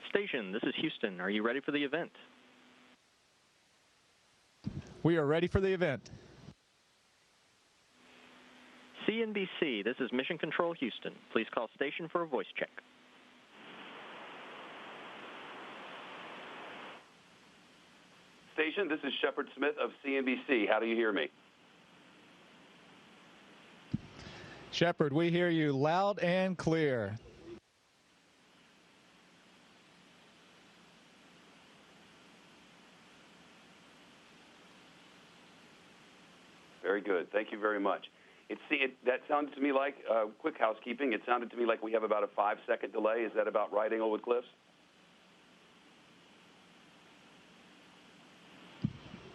Station, this is Houston. Are you ready for the event? We are ready for the event. CNBC, this is Mission Control Houston. Please call station for a voice check. Station, this is Shepard Smith of CNBC. How do you hear me? Shepard, we hear you loud and clear. Very good. Thank you very much. That sounded to me like, quick housekeeping, it sounded to me like we have about a 5-second delay. Is that about right, Englewood Cliffs?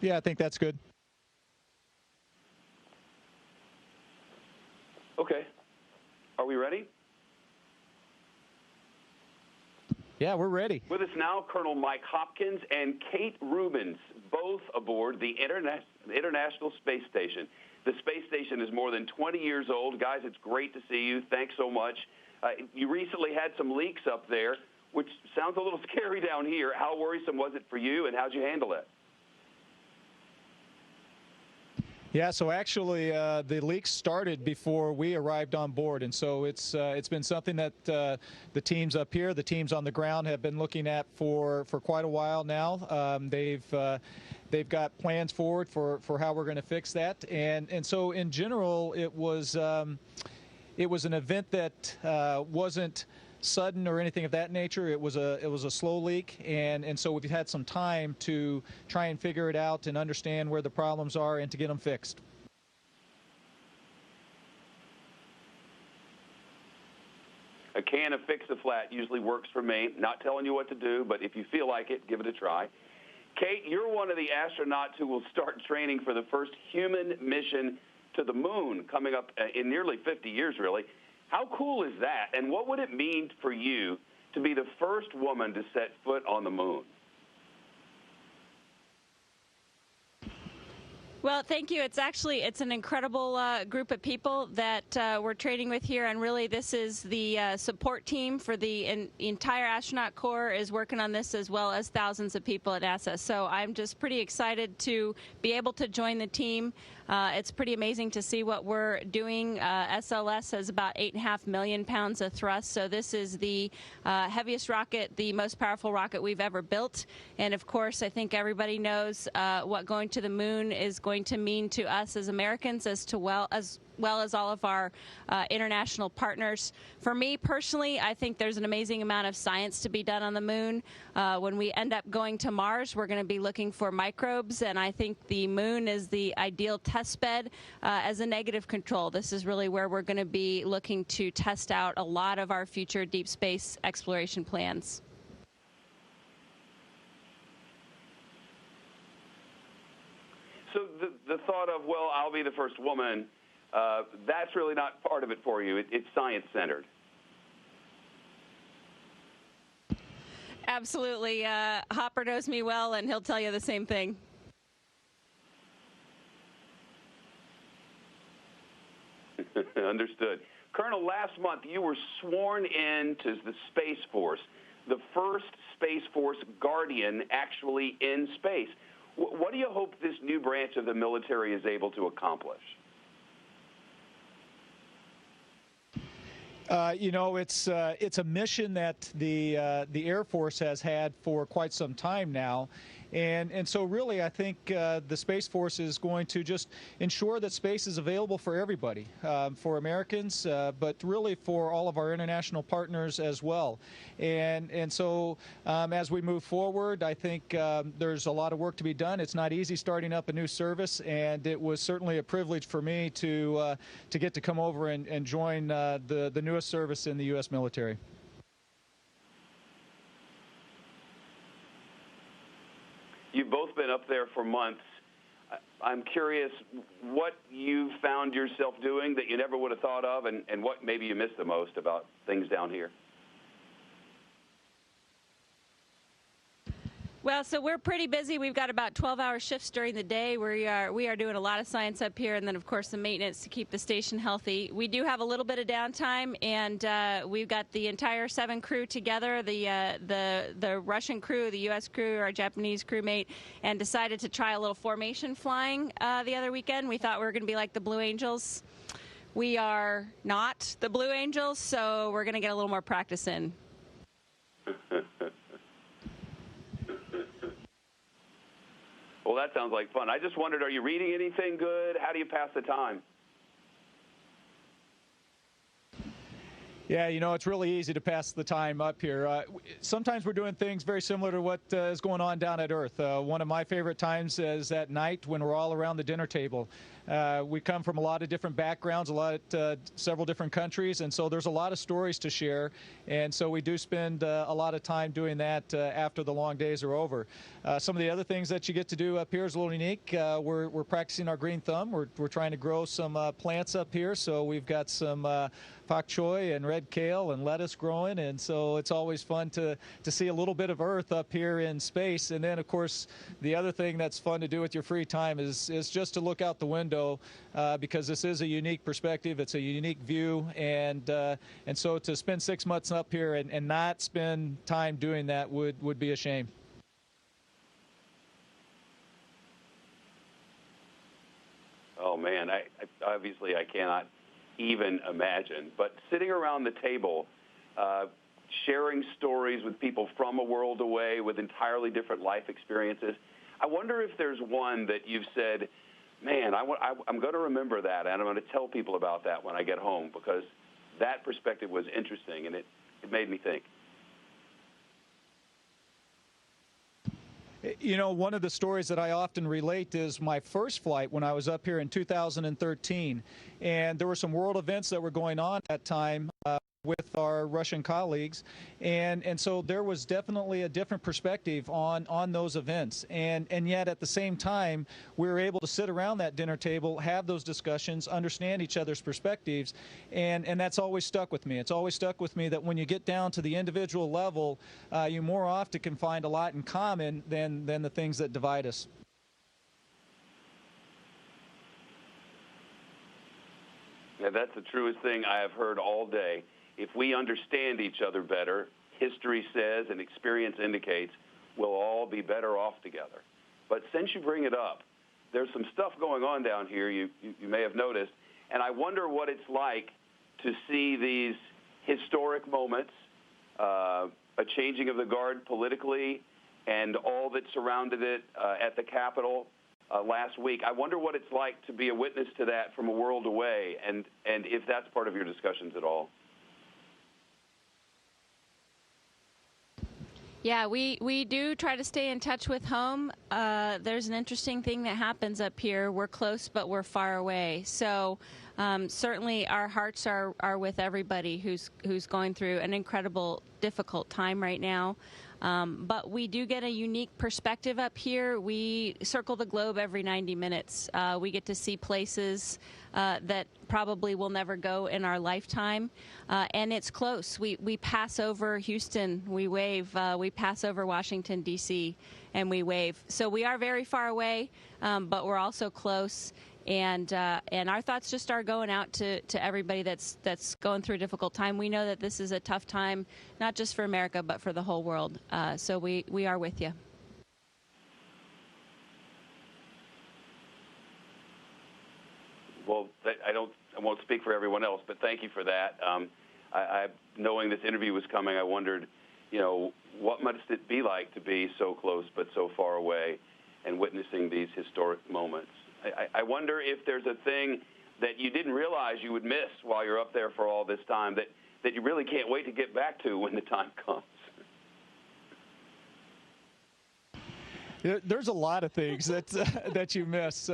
Yeah, I think that's good. Okay. Are we ready? Yeah, we're ready. With us now, Colonel Mike Hopkins and Kate Rubins, both aboard the International Space Station. The space station is more than 20 years old. Guys, it's great to see you. Thanks so much. You recently had some leaks up there, which sounds a little scary down here. How worrisome was it for you, and how'd you handle it? Yeah, so actually the leaks started before we arrived on board, and so it's been something that the teams up here, the teams on the ground have been looking at for quite a while now. They've got plans forward for how we're going to fix that, and so in general it was an event that wasn't sudden or anything of that nature. It was a slow leak, and so we've had some time to try and figure it out and understand where the problems are and to get them fixed. A can of Fix-A-Flat usually works for me. Not telling you what to do, but if you feel like it, give it a try. Kate, you're one of the astronauts who will start training for the first human mission to the moon coming up in nearly 50 years, really. How cool is that, and what would it mean for you to be the first woman to set foot on the moon? Well, thank you. It's an incredible group of people that we're training with here, and really this is the support team for the entire astronaut corps is working on this, as well as thousands of people at NASA. So I'm just pretty excited to be able to join the team. It's pretty amazing to see what we're doing. SLS has about 8.5 million pounds of thrust, so this is the heaviest rocket, the most powerful rocket we've ever built. And of course, I think everybody knows what going to the moon is going to mean to us as Americans, as well as all of our international partners. For me personally, I think there's an amazing amount of science to be done on the moon. When we end up going to Mars, we're going to be looking for microbes, and I think the moon is the ideal test bed as a negative control. This is really where we're going to be looking to test out a lot of our future deep space exploration plans. So the thought of, well, I'll be the first woman, That's really not part of it for you. It's science-centered. Absolutely. Hopper knows me well, and he'll tell you the same thing. Understood. Colonel, last month you were sworn into the Space Force, the first Space Force Guardian actually in space. What do you hope this new branch of the military is able to accomplish? It's a mission that the Air Force has had for quite some time now. And so really, I think the Space Force is going to just ensure that space is available for everybody, for Americans, but really for all of our international partners as well. And so as we move forward, I think there's a lot of work to be done. It's not easy starting up a new service, and it was certainly a privilege for me to get to come over and join the newest service in the U.S. military. You've both been up there for months. I'm curious what you found yourself doing that you never would have thought of, and what maybe you missed the most about things down here. Well, so we're pretty busy. We've got about 12-hour shifts during the day. We are doing a lot of science up here, and then, of course, the maintenance to keep the station healthy. We do have a little bit of downtime, and we've got the entire 7 crew together, the Russian crew, the U.S. crew, our Japanese crewmate, and decided to try a little formation flying the other weekend. We thought we were going to be like the Blue Angels. We are not the Blue Angels, so we're going to get a little more practice in. Well, that sounds like fun. I just wondered, are you reading anything good? How do you pass the time? Yeah, it's really easy to pass the time up here. Sometimes we're doing things very similar to what is going on down at Earth. One of my favorite times is at night when we're all around the dinner table. We come from a lot of different backgrounds, several different countries, and so there's a lot of stories to share. And so we do spend a lot of time doing that after the long days are over. Some of the other things that you get to do up here is a little unique. We're practicing our green thumb. We're trying to grow some plants up here, so we've got some pak choy and red kale and lettuce growing, and so it's always fun to see a little bit of Earth up here in space. And then, of course, the other thing that's fun to do with your free time is just to look out the window, because this is a unique perspective. It's a unique view, and so to spend 6 months up here and not spend time doing that would be a shame. Oh, man, obviously I cannot even imagine. But sitting around the table, sharing stories with people from a world away with entirely different life experiences, I wonder if there's one that you've said, man, I'm going to remember that, and I'm going to tell people about that when I get home, because that perspective was interesting, and it made me think. One of the stories that I often relate is my first flight when I was up here in 2013. And there were some world events that were going on at that time with our Russian colleagues. And so there was definitely a different perspective on those events. And yet at the same time, we were able to sit around that dinner table, have those discussions, understand each other's perspectives. And that's always stuck with me. It's always stuck with me that when you get down to the individual level, you more often can find a lot in common than the things that divide us. Yeah, that's the truest thing I have heard all day. If we understand each other better, history says and experience indicates, we'll all be better off together. But since you bring it up, there's some stuff going on down here you may have noticed, and I wonder what it's like to see these historic moments, a changing of the guard politically, and all that surrounded it at the Capitol last week. I wonder what it's like to be a witness to that from a world away, and if that's part of your discussions at all. Yeah, we do try to stay in touch with home. There's an interesting thing that happens up here. We're close, but we're far away. So certainly our hearts are with everybody who's going through an incredible, difficult time right now. But we do get a unique perspective up here. We circle the globe every 90 minutes. We get to see places that probably will never go in our lifetime, and it's close. We pass over Houston, we wave. We pass over Washington, D.C., and we wave. So we are very far away, but we're also close. And our thoughts just are going out to everybody that's going through a difficult time. We know that this is a tough time, not just for America, but for the whole world. So we are with you. Well, I won't speak for everyone else, but thank you for that. Knowing this interview was coming, I wondered, what must it be like to be so close but so far away and witnessing these historic moments? I wonder if there's a thing that you didn't realize you would miss while you're up there for all this time that you really can't wait to get back to when the time comes. There's a lot of things that you miss.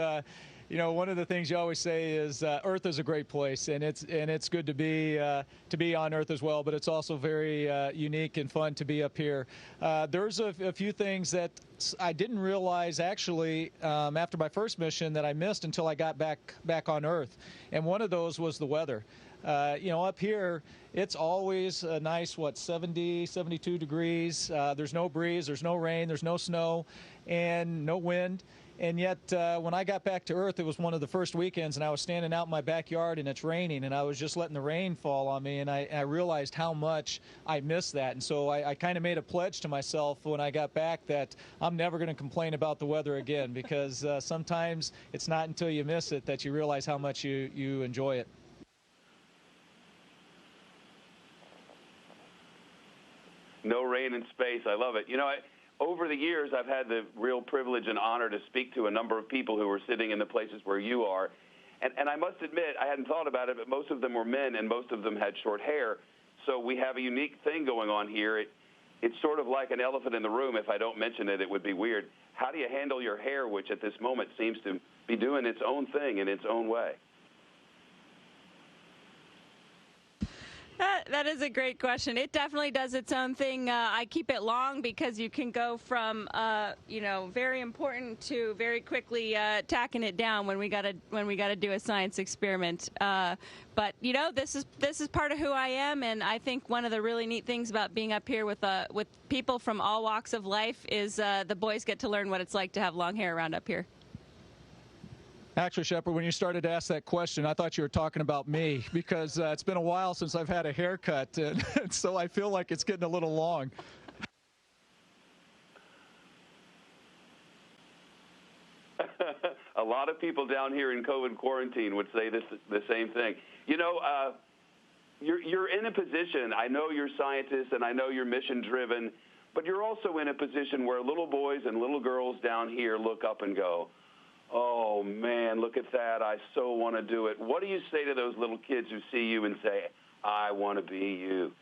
One of the things you always say is Earth is a great place, and it's good to be on Earth as well. But it's also very unique and fun to be up here. There's a few things that I didn't realize actually after my first mission that I missed until I got back on Earth, and one of those was the weather. Up here, it's always a nice, 70, 72 degrees. There's no breeze, there's no rain, there's no snow, and no wind. And yet, when I got back to Earth, it was one of the first weekends, and I was standing out in my backyard, and it's raining, and I was just letting the rain fall on me, and I realized how much I missed that. And so I kind of made a pledge to myself when I got back that I'm never going to complain about the weather again, because sometimes it's not until you miss it that you realize how much you enjoy it. No rain in space. I love it. Over the years, I've had the real privilege and honor to speak to a number of people who are sitting in the places where you are. And I must admit, I hadn't thought about it, but most of them were men, and most of them had short hair. So we have a unique thing going on here. It's sort of like an elephant in the room. If I don't mention it, it would be weird. How do you handle your hair, which at this moment seems to be doing its own thing in its own way? That is a great question. It definitely does its own thing. I keep it long because you can go from very important to very quickly tacking it down when we gotta do a science experiment. But this is part of who I am, and I think one of the really neat things about being up here with people from all walks of life is the boys get to learn what it's like to have long hair around up here. Actually, Shepard, when you started to ask that question, I thought you were talking about me, because it's been a while since I've had a haircut, and so I feel like it's getting a little long. A lot of people down here in COVID quarantine would say the same thing. You're in a position, I know you're scientists and I know you're mission-driven, but you're also in a position where little boys and little girls down here look up and go, oh, man, look at that. I so want to do it. What do you say to those little kids who see you and say, I want to be you?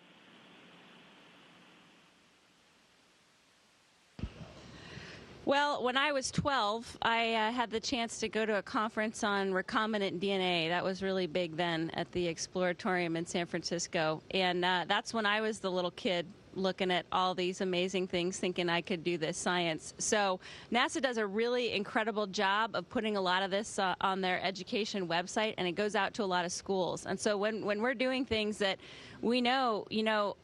Well, when I was 12, I had the chance to go to a conference on recombinant DNA. That was really big then at the Exploratorium in San Francisco. And that's when I was the little kid looking at all these amazing things, thinking I could do this science. So NASA does a really incredible job of putting a lot of this on their education website, and it goes out to a lot of schools. And so when we're doing things that we know,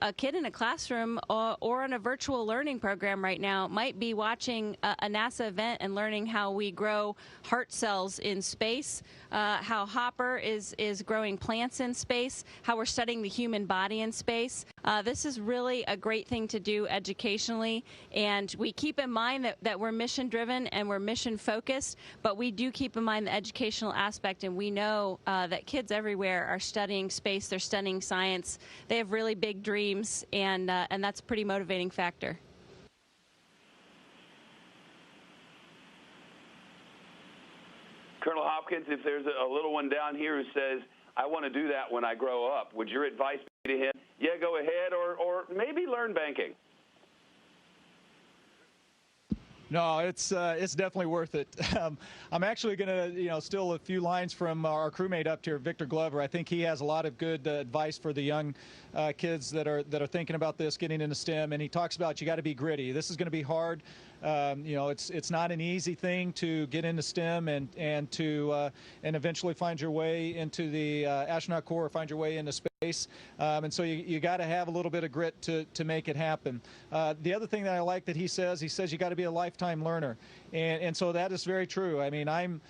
a kid in a classroom or in a virtual learning program right now might be watching a NASA event and learning how we grow heart cells in space, how Hopper is growing plants in space, how we're studying the human body in space. This is really a great thing to do educationally, and we keep in mind that we're mission-driven and we're mission-focused, but we do keep in mind the educational aspect, and we know that kids everywhere are studying space, they're studying science, they have really big dreams, and that's a pretty motivating factor. Colonel Hopkins, if there's a little one down here who says, I want to do that when I grow up, would your advice be to him, yeah, go ahead, or maybe learn banking? No, it's definitely worth it. I'm actually going to, steal a few lines from our crewmate up here, Victor Glover. I think he has a lot of good advice for the young kids that are thinking about this, getting into STEM. And he talks about you got to be gritty. This is going to be hard. It's not an easy thing to get into STEM and eventually find your way into the astronaut corps or find your way into space. And so you got to have a little bit of grit to make it happen. The other thing that I like that he says you got to be a lifetime learner, and so that is very true. I mean, I'm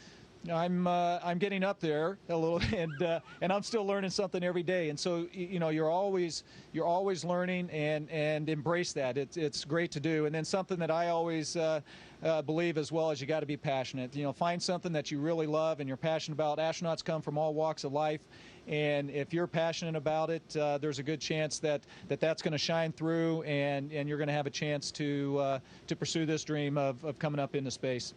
getting up there a little, and I'm still learning something every day. And so you're always learning, and embrace that. It's great to do. And then something that I always believe as well is you got to be passionate. Find something that you really love and you're passionate about. Astronauts come from all walks of life. And if you're passionate about it, there's a good chance that's going to shine through, and you're going to have a chance to pursue this dream of coming up into space.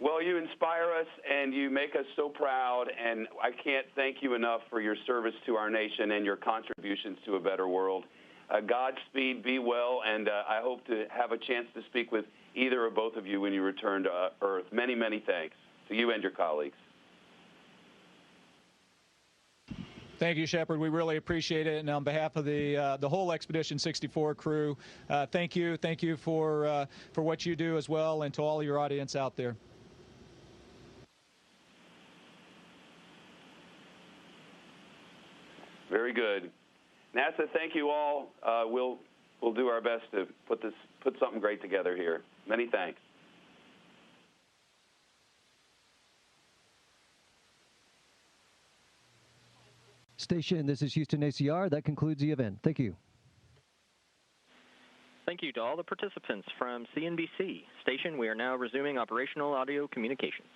Well, you inspire us, and you make us so proud, and I can't thank you enough for your service to our nation and your contributions to a better world. Godspeed, be well, and I hope to have a chance to speak with either or both of you when you return to Earth. Many, many thanks to you and your colleagues. Thank you, Shepard. We really appreciate it. And on behalf of the whole Expedition 64 crew, thank you. Thank you for what you do as well, and to all your audience out there. Very good. NASA, thank you all. We'll do our best to put something great together here. Many thanks. Station, this is Houston ACR. That concludes the event. Thank you. Thank you to all the participants from CNBC. Station, we are now resuming operational audio communications.